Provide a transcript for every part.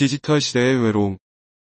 디지털 시대의 외로움.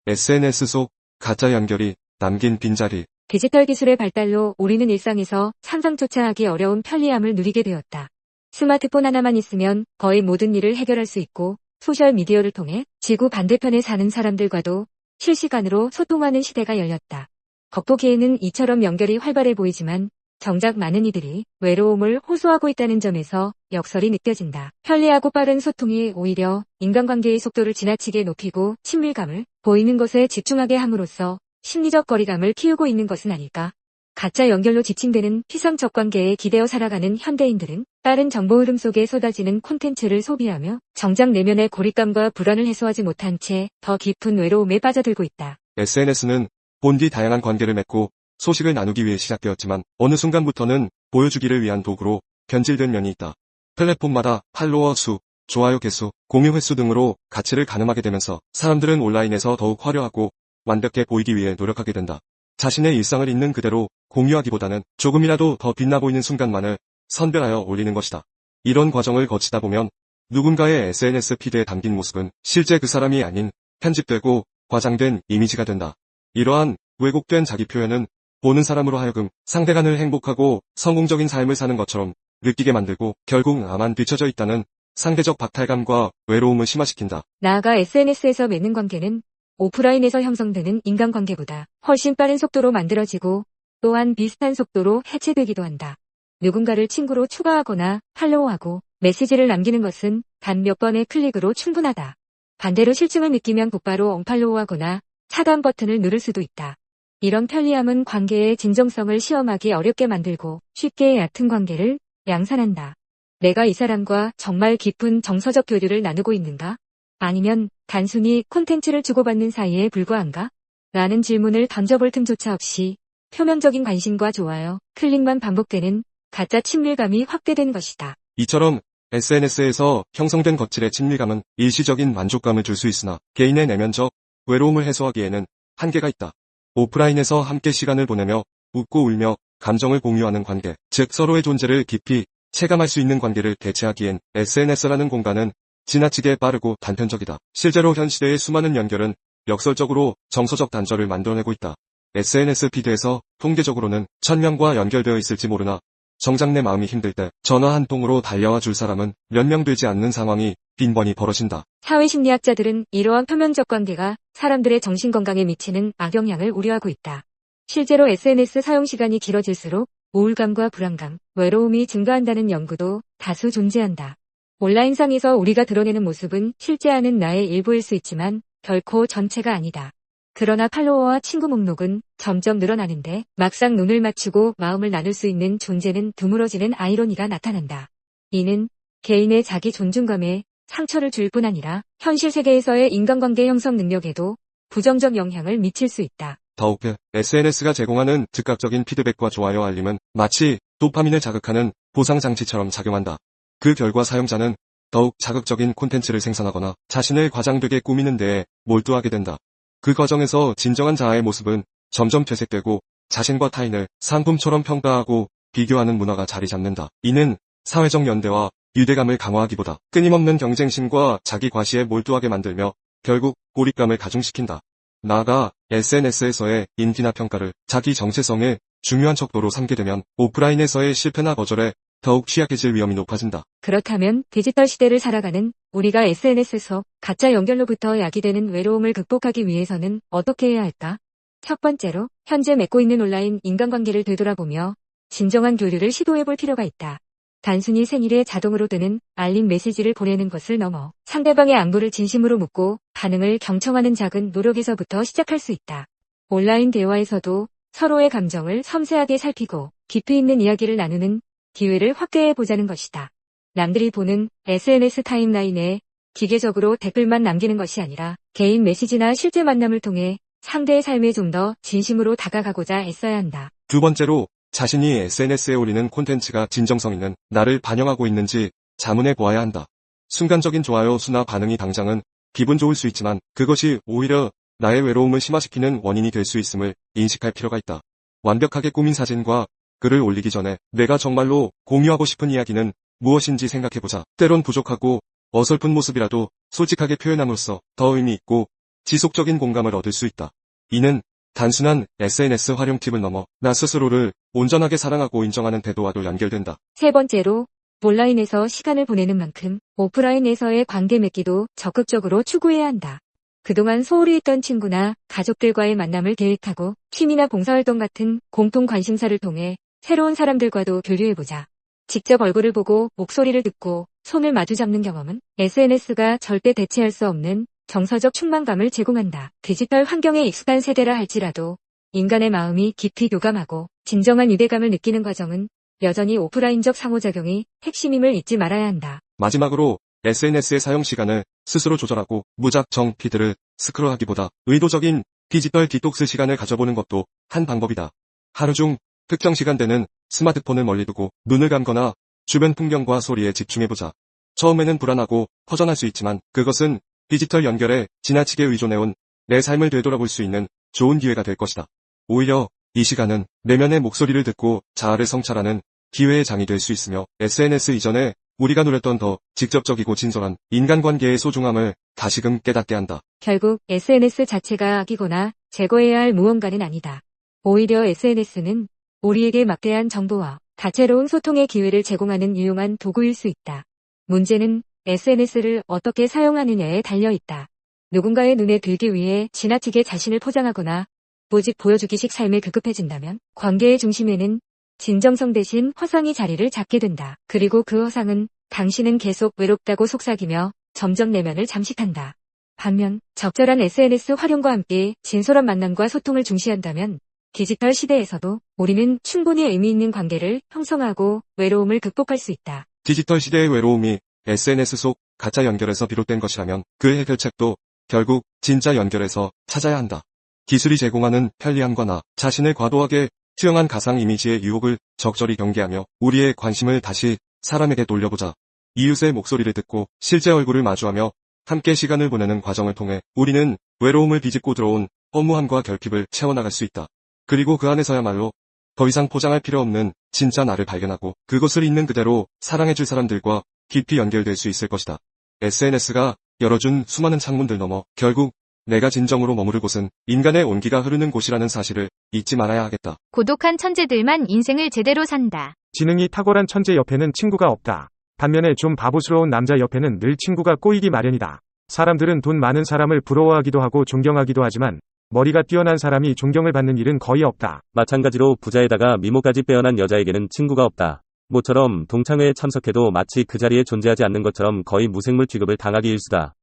SNS 속 가짜 연결이 남긴 빈자리. 디지털 기술의 발달로 우리는 일상에서 상상조차 하기 어려운 편리함을 누리게 되었다. 스마트폰 하나만 있으면 거의 모든 일을 해결할 수 있고, 소셜미디어를 통해 지구 반대편에 사는 사람들과도 실시간으로 소통하는 시대가 열렸다. 겉보기에는 이처럼 연결이 활발해 보이지만 정작 많은 이들이 외로움을 호소하고 있다는 점에서 역설이 느껴진다. 편리하고 빠른 소통이 오히려 인간관계의 속도를 지나치게 높이고 친밀감을 보이는 것에 집중하게 함으로써 심리적 거리감을 키우고 있는 것은 아닐까? 가짜 연결로 지칭되는 피상적 관계에 기대어 살아가는 현대인들은 빠른 정보 흐름 속에 쏟아지는 콘텐츠를 소비하며 정작 내면의 고립감과 불안을 해소하지 못한 채 더 깊은 외로움에 빠져들고 있다. SNS는 본디 다양한 관계를 맺고 소식을 나누기 위해 시작되었지만 어느 순간부터는 보여주기를 위한 도구로 변질된 면이 있다. 플랫폼마다 팔로워 수, 좋아요 개수, 공유 횟수 등으로 가치를 가늠하게 되면서 사람들은 온라인에서 더욱 화려하고 완벽해 보이기 위해 노력하게 된다. 자신의 일상을 있는 그대로 공유하기보다는 조금이라도 더 빛나 보이는 순간만을 선별하여 올리는 것이다. 이런 과정을 거치다 보면 누군가의 SNS 피드에 담긴 모습은 실제 그 사람이 아닌 편집되고 과장된 이미지가 된다. 이러한 왜곡된 자기 표현은 보는 사람으로 하여금 상대간을 행복하고 성공적인 삶을 사는 것처럼 느끼게 만들고 결국 나만 뒤처져 있다는 상대적 박탈감과 외로움을 심화시킨다. 나아가 SNS에서 맺는 관계는 오프라인에서 형성되는 인간관계보다 훨씬 빠른 속도로 만들어지고 또한 비슷한 속도로 해체되기도 한다. 누군가를 친구로 추가하거나 팔로우하고 메시지를 남기는 것은 단 몇 번의 클릭으로 충분하다. 반대로 실증을 느끼면 곧바로 언팔로우하거나 차단 버튼을 누를 수도 있다. 이런 편리함은 관계의 진정성을 시험하기 어렵게 만들고 쉽게 얕은 관계를 양산한다. 내가 이 사람과 정말 깊은 정서적 교류를 나누고 있는가? 아니면 단순히 콘텐츠를 주고받는 사이에 불과한가? 라는 질문을 던져볼 틈조차 없이 표면적인 관심과 좋아요, 클릭만 반복되는 가짜 친밀감이 확대된 것이다. 이처럼 SNS에서 형성된 거칠의 친밀감은 일시적인 만족감을 줄 수 있으나 개인의 내면적 외로움을 해소하기에는 한계가 있다. 오프라인에서 함께 시간을 보내며 웃고 울며 감정을 공유하는 관계, 즉 서로의 존재를 깊이 체감할 수 있는 관계를 대체하기엔 SNS라는 공간은 지나치게 빠르고 단편적이다. 실제로 현 시대의 수많은 연결은 역설적으로 정서적 단절을 만들어내고 있다. SNS 피드에서 통계적으로는 1000명과 연결되어 있을지 모르나 정작 내 마음이 힘들 때 전화 한 통으로 달려와 줄 사람은 몇 명 되지 않는 상황이 빈번히 벌어진다. 사회심리학자들은 이러한 표면적 관계가 사람들의 정신건강에 미치는 악영향을 우려하고 있다. 실제로 SNS 사용 시간이 길어질수록 우울감과 불안감, 외로움이 증가한다는 연구도 다수 존재한다. 온라인상에서 우리가 드러내는 모습은 실제 아는 나의 일부일 수 있지만 결코 전체가 아니다. 그러나 팔로워와 친구 목록은 점점 늘어나는데 막상 눈을 맞추고 마음을 나눌 수 있는 존재는 드물어지는 아이러니가 나타난다. 이는 개인의 자기 존중감에 상처를 줄 뿐 아니라 현실 세계에서의 인간관계 형성 능력에도 부정적 영향을 미칠 수 있다. 더욱 SNS가 제공하는 즉각적인 피드백과 좋아요 알림은 마치 도파민을 자극하는 보상장치처럼 작용한다. 그 결과 사용자는 더욱 자극적인 콘텐츠를 생산하거나 자신을 과장되게 꾸미는 데에 몰두하게 된다. 그 과정에서 진정한 자아의 모습은 점점 퇴색되고 자신과 타인을 상품처럼 평가하고 비교하는 문화가 자리 잡는다. 이는 사회적 연대와 유대감을 강화하기보다 끊임없는 경쟁심과 자기 과시에 몰두하게 만들며 결국 고립감을 가중시킨다. 나아가 SNS에서의 인기나 평가를 자기 정체성의 중요한 척도로 삼게 되면 오프라인에서의 실패나 거절에 더욱 취약해질 위험이 높아진다. 그렇다면 디지털 시대를 살아가는 우리가 SNS에서 가짜 연결로부터 야기되는 외로움을 극복하기 위해서는 어떻게 해야 할까? 첫 번째로 현재 맺고 있는 온라인 인간관계를 되돌아보며 진정한 교류를 시도해볼 필요가 있다. 단순히 생일에 자동으로 뜨는 알림 메시지를 보내는 것을 넘어 상대방의 안부를 진심으로 묻고 반응을 경청하는 작은 노력에서부터 시작할 수 있다. 온라인 대화에서도 서로의 감정을 섬세하게 살피고 깊이 있는 이야기를 나누는 기회를 확대해보자는 것이다. 남들이 보는 SNS 타임라인에 기계적으로 댓글만 남기는 것이 아니라 개인 메시지나 실제 만남을 통해 상대의 삶에 좀 더 진심으로 다가가고자 애써야 한다. 두 번째로 자신이 SNS에 올리는 콘텐츠가 진정성 있는 나를 반영하고 있는지 자문해 보아야 한다. 순간적인 좋아요 수나 반응이 당장은 기분 좋을 수 있지만 그것이 오히려 나의 외로움을 심화시키는 원인이 될 수 있음을 인식할 필요가 있다. 완벽하게 꾸민 사진과 글을 올리기 전에 내가 정말로 공유하고 싶은 이야기는 무엇인지 생각해보자. 때론 부족하고 어설픈 모습이라도 솔직하게 표현함으로써 더 의미 있고 지속적인 공감을 얻을 수 있다. 이는 단순한 SNS 활용 팁을 넘어 나 스스로를 온전하게 사랑하고 인정하는 태도와도 연결된다. 세 번째로, 온라인에서 시간을 보내는 만큼 오프라인에서의 관계 맺기도 적극적으로 추구해야 한다. 그동안 소홀히 했던 친구나 가족들과의 만남을 계획하고 취미나 봉사활동 같은 공통 관심사를 통해 새로운 사람들과도 교류해보자. 직접 얼굴을 보고 목소리를 듣고 손을 마주잡는 경험은 SNS가 절대 대체할 수 없는 정서적 충만감을 제공한다. 디지털 환경에 익숙한 세대라 할지라도 인간의 마음이 깊이 교감하고 진정한 유대감을 느끼는 과정은 여전히 오프라인적 상호작용이 핵심임을 잊지 말아야 한다. 마지막으로 SNS의 사용 시간을 스스로 조절하고 무작정 피드를 스크롤하기보다 의도적인 디지털 디톡스 시간을 가져보는 것도 한 방법이다. 하루 중 특정 시간대는 스마트폰을 멀리 두고 눈을 감거나 주변 풍경과 소리에 집중해보자. 처음에는 불안하고 허전할 수 있지만 그것은 디지털 연결에 지나치게 의존해온 내 삶을 되돌아볼 수 있는 좋은 기회가 될 것이다. 오히려 이 시간은 내면의 목소리를 듣고 자아를 성찰하는 기회의 장이 될 수 있으며 SNS 이전에 우리가 누렸던 더 직접적이고 진솔한 인간관계의 소중함을 다시금 깨닫게 한다. 결국 SNS 자체가 악이거나 제거해야 할 무언가는 아니다. 오히려 SNS는 우리에게 막대한 정보와 다채로운 소통의 기회를 제공하는 유용한 도구일 수 있다. 문제는 SNS를 어떻게 사용하느냐에 달려 있다. 누군가의 눈에 들기 위해 지나치게 자신을 포장하거나 오직 보여주기식 삶에 급급해진다면 관계의 중심에는 진정성 대신 허상이 자리를 잡게 된다. 그리고 그 허상은 당신은 계속 외롭다고 속삭이며 점점 내면을 잠식한다. 반면 적절한 SNS 활용과 함께 진솔한 만남과 소통을 중시한다면 디지털 시대에서도 우리는 충분히 의미 있는 관계를 형성하고 외로움을 극복할 수 있다. 디지털 시대의 외로움이 SNS 속 가짜 연결에서 비롯된 것이라면 그 해결책도 결국 진짜 연결에서 찾아야 한다. 기술이 제공하는 편리함과 나 자신을 과도하게 투영한 가상 이미지의 유혹을 적절히 경계하며 우리의 관심을 다시 사람에게 돌려보자. 이웃의 목소리를 듣고 실제 얼굴을 마주하며 함께 시간을 보내는 과정을 통해 우리는 외로움을 비집고 들어온 허무함과 결핍을 채워나갈 수 있다. 그리고 그 안에서야말로 더 이상 포장할 필요 없는 진짜 나를 발견하고 그것을 있는 그대로 사랑해줄 사람들과 깊이 연결될 수 있을 것이다. SNS가 열어준 수많은 창문들 넘어 결국 내가 진정으로 머무를 곳은 인간의 온기가 흐르는 곳이라는 사실을 잊지 말아야 하겠다. 고독한 천재들만 인생을 제대로 산다. 지능이 탁월한 천재 옆에는 친구가 없다. 반면에 좀 바보스러운 남자 옆에는 늘 친구가 꼬이기 마련이다. 사람들은 돈 많은 사람을 부러워하기도 하고 존경하기도 하지만 머리가 뛰어난 사람이 존경을 받는 일은 거의 없다. 마찬가지로 부자에다가 미모까지 빼어난 여자에게는 친구가 없다. 모처럼 동창회에 참석해도 마치 그 자리에 존재하지 않는 것처럼 거의 무생물 취급을 당하기 일쑤다.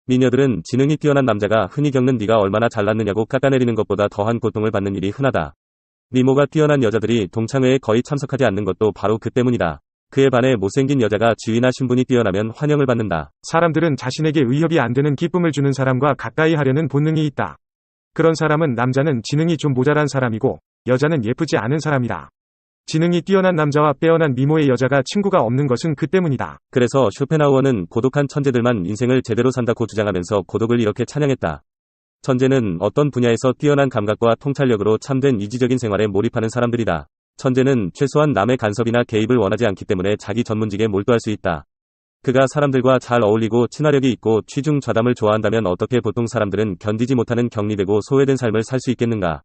미녀들은 지능이 뛰어난 남자가 흔히 겪는 네가 얼마나 잘났느냐고 깎아내리는 것보다 더한 고통을 받는 일이 흔하다. 미모가 뛰어난 여자들이 동창회에 거의 참석하지 않는 것도 바로 그 때문이다. 그에 반해 못생긴 여자가 지위나 신분이 뛰어나면 환영을 받는다. 사람들은 자신에게 의협이 안 되는 기쁨을 주는 사람과 가까이 하려는 본능이 있다. 그런 사람은 남자는 지능이 좀 모자란 사람이고 여자는 예쁘지 않은 사람이다. 지능이 뛰어난 남자와 빼어난 미모의 여자가 친구가 없는 것은 그 때문이다. 그래서 쇼펜하우어는 고독한 천재들만 인생을 제대로 산다고 주장하면서 고독을 이렇게 찬양했다. 천재는 어떤 분야에서 뛰어난 감각과 통찰력으로 참된 이지적인 생활에 몰입하는 사람들이다. 천재는 최소한 남의 간섭이나 개입을 원하지 않기 때문에 자기 전문직에 몰두할 수 있다. 그가 사람들과 잘 어울리고 친화력이 있고 취중좌담을 좋아한다면 어떻게 보통 사람들은 견디지 못하는 격리되고 소외된 삶을 살 수 있겠는가.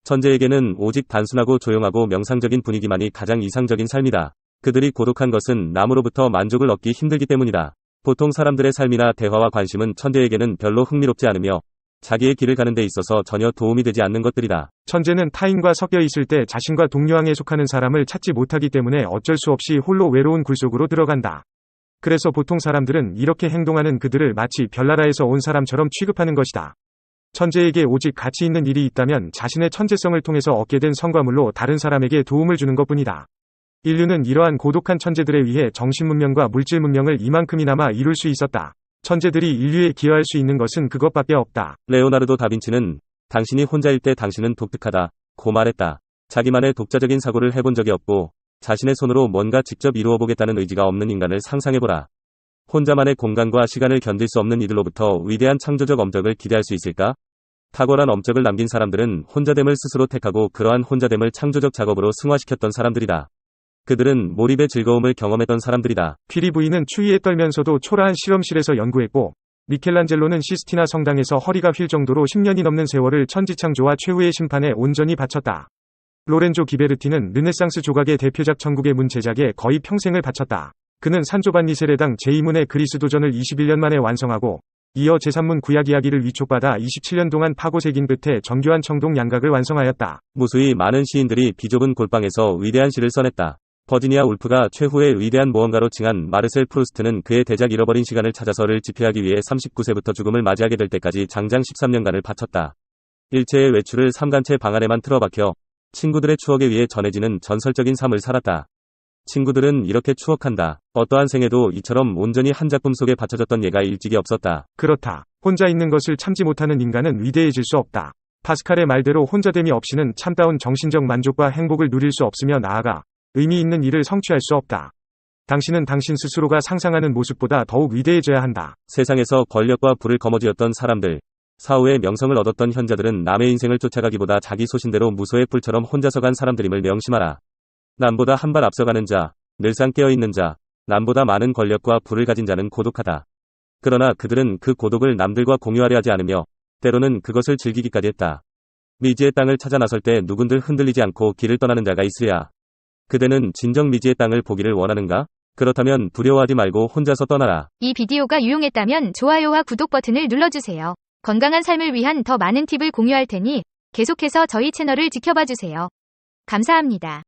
천재에게는 오직 단순하고 조용하고 명상적인 분위기만이 가장 이상적인 삶이다. 그들이 고독한 것은 남으로부터 만족을 얻기 힘들기 때문이다. 보통 사람들의 삶이나 대화와 관심은 천재에게는 별로 흥미롭지 않으며 자기의 길을 가는 데 있어서 전혀 도움이 되지 않는 것들이다. 천재는 타인과 섞여 있을 때 자신과 동료항에 속하는 사람을 찾지 못하기 때문에 어쩔 수 없이 홀로 외로운 굴속으로 들어간다. 그래서 보통 사람들은 이렇게 행동하는 그들을 마치 별나라에서 온 사람처럼 취급하는 것이다. 천재에게 오직 가치 있는 일이 있다면 자신의 천재성을 통해서 얻게 된 성과물로 다른 사람에게 도움을 주는 것뿐이다. 인류는 이러한 고독한 천재들에 의해 정신문명과 물질문명을 이만큼이나마 이룰 수 있었다. 천재들이 인류에 기여할 수 있는 것은 그것밖에 없다. 레오나르도 다빈치는 당신이 혼자일 때 당신은 독특하다 고 말했다. 자기만의 독자적인 사고를 해본 적이 없고 자신의 손으로 뭔가 직접 이루어보겠다는 의지가 없는 인간을 상상해보라. 혼자만의 공간과 시간을 견딜 수 없는 이들로부터 위대한 창조적 엄적을 기대할 수 있을까? 탁월한 엄적을 남긴 사람들은 혼자됨을 스스로 택하고 그러한 혼자됨을 창조적 작업으로 승화시켰던 사람들이다. 그들은 몰입의 즐거움을 경험했던 사람들이다. 퀴리 부인은 추위에 떨면서도 초라한 실험실에서 연구했고, 미켈란젤로는 시스티나 성당에서 허리가 휠 정도로 10년이 넘는 세월을 천지창조와 최후의 심판에 온전히 바쳤다. 로렌조 기베르티는 르네상스 조각의 대표작 천국의 문 제작에 거의 평생을 바쳤다. 그는 산조반니 세례당 제2문의 그리스도전을 21년 만에 완성하고, 이어 제3문 구약 이야기를 위촉받아 27년 동안 파고새긴 끝에 정교한 청동 양각을 완성하였다. 무수히 많은 시인들이 비좁은 골방에서 위대한 시를 써냈다. 버지니아 울프가 최후의 위대한 모험가로 칭한 마르셀 프루스트는 그의 대작 잃어버린 시간을 찾아서를 집필하기 위해 39세부터 죽음을 맞이하게 될 때까지 장장 13년간을 바쳤다. 일체의 외출을 삼간체 방 안에만 틀어박혀 친구들의 추억에 의해 전해지는 전설적인 삶을 살았다. 친구들은 이렇게 추억한다. 어떠한 생에도 이처럼 온전히 한 작품 속에 바쳐졌던 예가 일찍이 없었다. 그렇다. 혼자 있는 것을 참지 못하는 인간은 위대해질 수 없다. 파스칼의 말대로 혼자됨이 없이는 참다운 정신적 만족과 행복을 누릴 수 없으며 나아가 의미 있는 일을 성취할 수 없다. 당신은 당신 스스로가 상상하는 모습보다 더욱 위대해져야 한다. 세상에서 권력과 부를 거머쥐었던 사람들, 사후에 명성을 얻었던 현자들은 남의 인생을 쫓아가기보다 자기 소신대로 무소의 뿔처럼 혼자서 간 사람들임을 명심하라. 남보다 한 발 앞서가는 자, 늘상 깨어있는 자, 남보다 많은 권력과 부를 가진 자는 고독하다. 그러나 그들은 그 고독을 남들과 공유하려 하지 않으며 때로는 그것을 즐기기까지 했다. 미지의 땅을 찾아 나설 때 누군들 흔들리지 않고 길을 떠나는 자가 있으랴. 그대는 진정 미지의 땅을 보기를 원하는가? 그렇다면 두려워하지 말고 혼자서 떠나라. 이 비디오가 유용했다면 좋아요와 구독 버튼을 눌러주세요. 건강한 삶을 위한 더 많은 팁을 공유할 테니 계속해서 저희 채널을 지켜봐 주세요. 감사합니다.